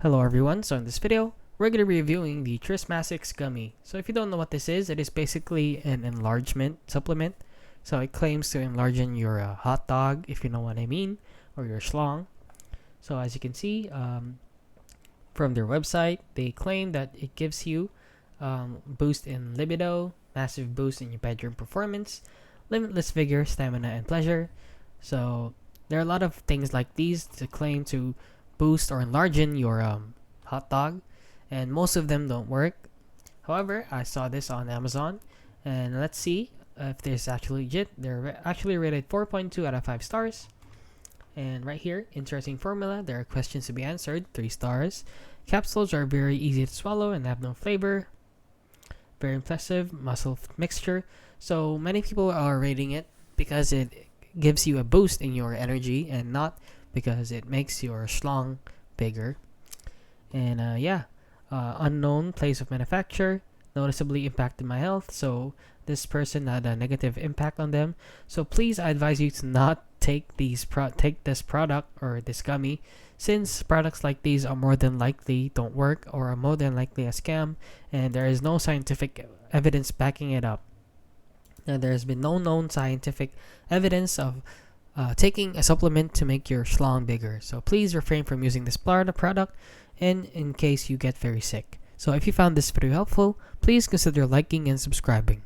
Hello everyone, so in this video, we're going to be reviewing the Trimassix Gummy. So if you don't know what this is, it is basically an enlargement supplement. So it claims to enlarge your hot dog, if you know what I mean, or your schlong. So as you can see, from their website, they claim that it gives you boost in libido, massive boost in your bedroom performance, limitless vigor, stamina, and pleasure. So there are a lot of things like these to claim to boost or enlarge your hot dog, and most of them don't work. However, I saw this on Amazon, and let's see if this is actually legit. They're actually rated 4.2 out of 5 stars. And right here, interesting formula. There are questions to be answered, 3 stars. Capsules are very easy to swallow and have no flavor. Very impressive muscle mixture. So many people are rating it because it gives you a boost in your energy and not because it makes your schlong bigger. And unknown place of manufacture noticeably impacted my health. So this person had a negative impact on them. So please, I advise you to not take this product or this gummy, since products like these are more than likely don't work or are more than likely a scam, and there is no scientific evidence backing it up. And there has been no known scientific evidence of taking a supplement to make your schlong bigger. So please refrain from using this product and in case you get very sick. So if you found this video helpful, please consider liking and subscribing.